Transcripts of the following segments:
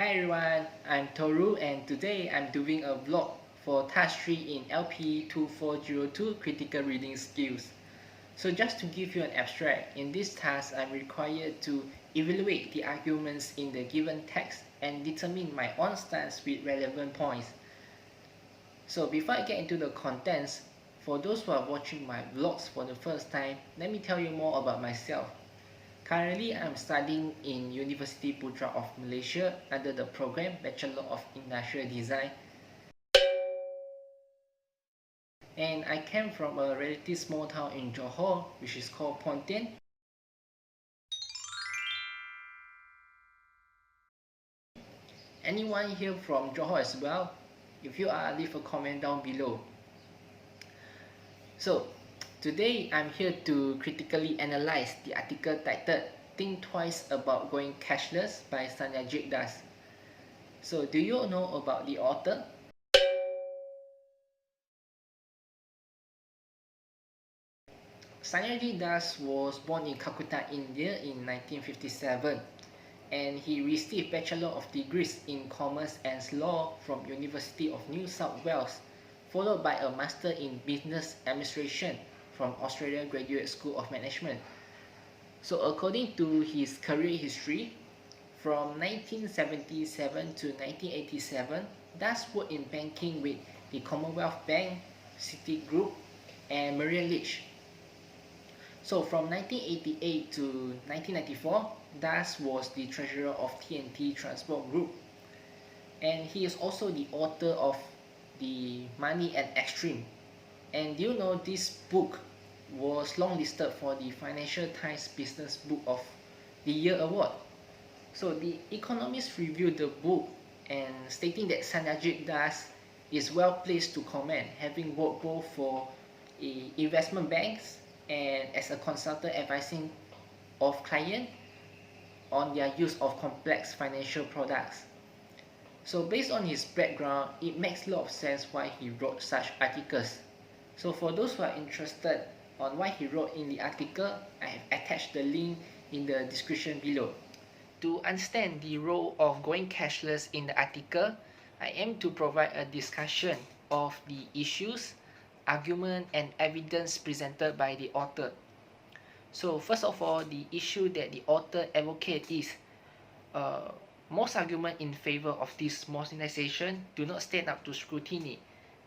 Hi everyone, I'm Toru and today I'm doing a vlog for task 3 in LPE 2402 critical reading skills. So just to give you an abstract, in this task I'm required to evaluate the arguments in the given text and determine my own stance with relevant points. So before I get into the contents, for those who are watching my vlogs for the first time, let me tell you more about myself. Currently, I'm studying in University Putra of Malaysia under the program Bachelor of Industrial Design. And I came from a relatively small town in Johor, which is called Pontian. Anyone here from Johor as well? If you are, leave a comment down below. So, today I'm here to critically analyze the article titled Think Twice About Going Cashless by Satyajit Das. So, do you know about the author? Satyajit Das was born in Calcutta, India in 1957 and he received Bachelor of Degrees in Commerce and Law from University of New South Wales, followed by a Master in Business Administration from Australian Graduate School of Management. So according to his career history, from 1977 to 1987, Das worked in banking with the Commonwealth Bank, Citigroup, and Merrill Lynch. So from 1988 to 1994, Das was the treasurer of TNT Transport Group. And he is also the author of The Money and Extreme. And do you know this book was longlisted for the Financial Times Business Book of the Year award. So the Economist reviewed the book and stating that Satyajit Das is well placed to comment, having worked both for investment banks and as a consultant advising of clients on their use of complex financial products. So based on his background, it makes a lot of sense why he wrote such articles. So for those who are interested on what he wrote in the article, I have attached the link in the description below. To understand the role of going cashless in the article, I aim to provide a discussion of the issues, argument and evidence presented by the author. So first of all, the issue that the author advocates is most arguments in favor of this modernization do not stand up to scrutiny,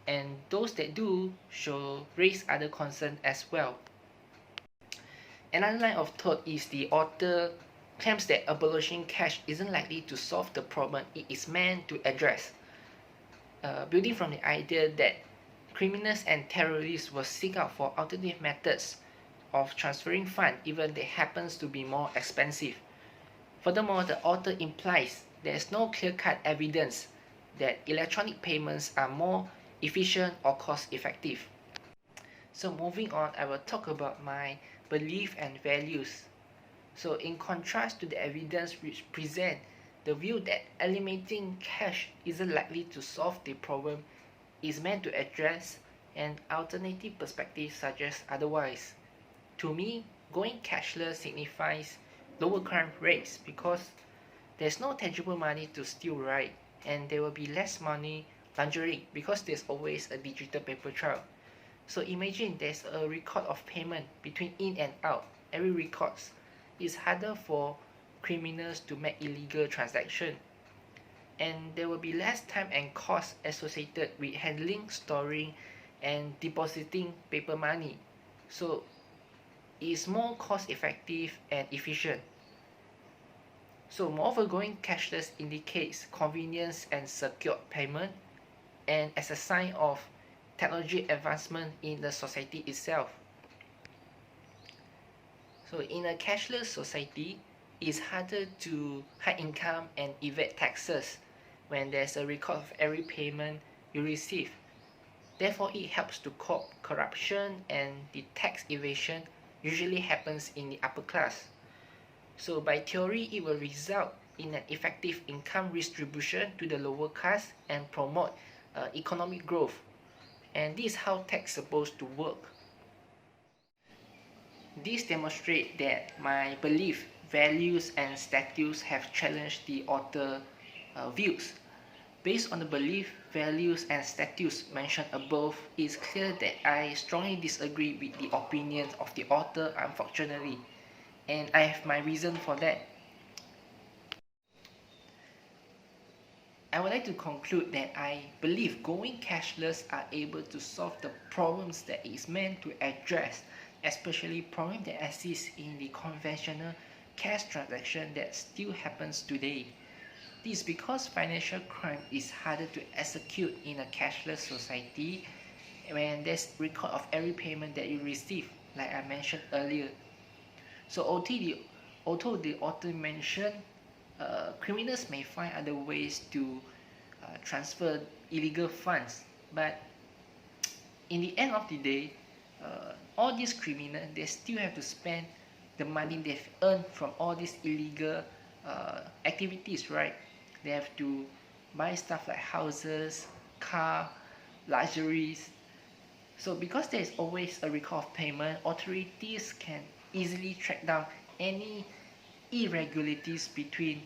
and those that do should raise other concerns as well. Another line of thought is the author claims that abolishing cash isn't likely to solve the problem it is meant to address, building from the idea that criminals and terrorists will seek out for alternative methods of transferring funds even they happens to be more expensive. Furthermore, the author implies there is no clear-cut evidence that electronic payments are more efficient or cost-effective. So moving on, I will talk about my belief and values. So in contrast to the evidence which present the view that eliminating cash isn't likely to solve the problem is meant to address, an alternative perspective suggests otherwise. To me, going cashless signifies lower crime rates because there's no tangible money to steal, right? And there will be less money laundering because there's always a digital paper trail. So imagine there's a record of payment between in and out. Every record is harder for criminals to make illegal transactions. And there will be less time and cost associated with handling, storing, and depositing paper money. So it's more cost effective and efficient. So moreover, going cashless indicates convenience and secure payment, and as a sign of technology advancement in the society itself. So in a cashless society, it's harder to hide income and evade taxes when there's a record of every payment you receive. Therefore, it helps to curb corruption, and the tax evasion usually happens in the upper class. So by theory, it will result in an effective income redistribution to the lower class and promote economic growth. And this is how tax is supposed to work. This demonstrates that my belief, values and statutes have challenged the author views. Based on the belief, values, and statutes mentioned above, it's clear that I strongly disagree with the opinions of the author, unfortunately, and I have my reason for that. I would like to conclude that I believe going cashless are able to solve the problems that it is meant to address, especially problems that exist in the conventional cash transaction that still happens today. This is because financial crime is harder to execute in a cashless society when there's record of every payment that you receive, like I mentioned earlier. So although the author mentioned criminals may find other ways to transfer illegal funds, but in the end of the day, all these criminals, they still have to spend the money they've earned from all these illegal activities, right? They have to buy stuff like houses, car, luxuries. So because there is always a record of payment, authorities can easily track down any irregularities between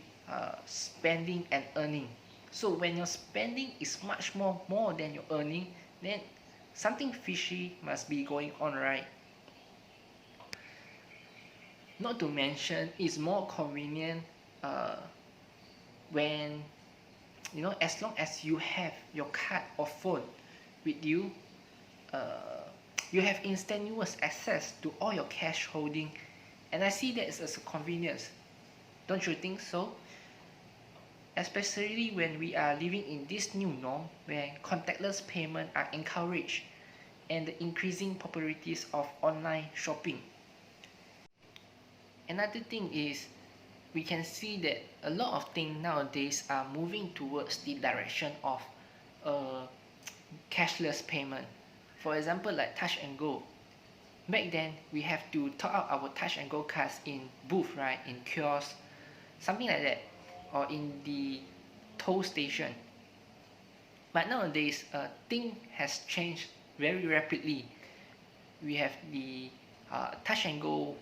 spending and earning. So when your spending is much more than your earning, then something fishy must be going on, right? Not to mention, it's more convenient when, as long as you have your card or phone with you, you have instantaneous access to all your cash holding, and I see that as a convenience. Don't you think so? Especially when we are living in this new norm where contactless payment are encouraged and the increasing popularities of online shopping. Another thing is, we can see that a lot of things nowadays are moving towards the direction of cashless payment. For example, like touch and go. Back then, we have to top up our touch and go cards in booth, right? In kiosk, something like that, or in the toll station. But nowadays, thing has changed very rapidly. We have the touch and go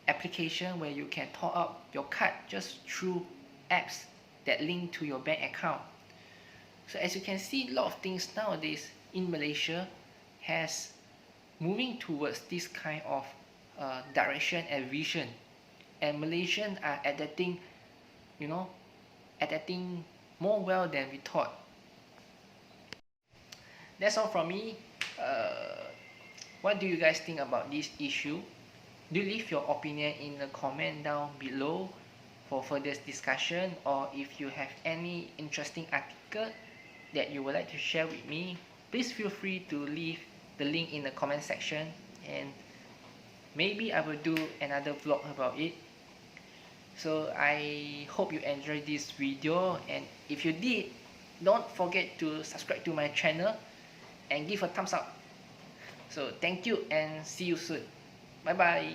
application where you can top up your card just through apps that link to your bank account. So as you can see, a lot of things nowadays in Malaysia has moving towards this kind of direction and vision, and Malaysians are adapting, adapting more well than we thought. That's all from me. What do you guys think about this issue? Do leave your opinion in the comment down below for further discussion, or if you have any interesting article that you would like to share with me, please feel free to leave the link in the comment section, and maybe I will do another vlog about it. So I hope you enjoyed this video, and if you did, don't forget to subscribe to my channel and give a thumbs up. So thank you and see you soon. Bye bye.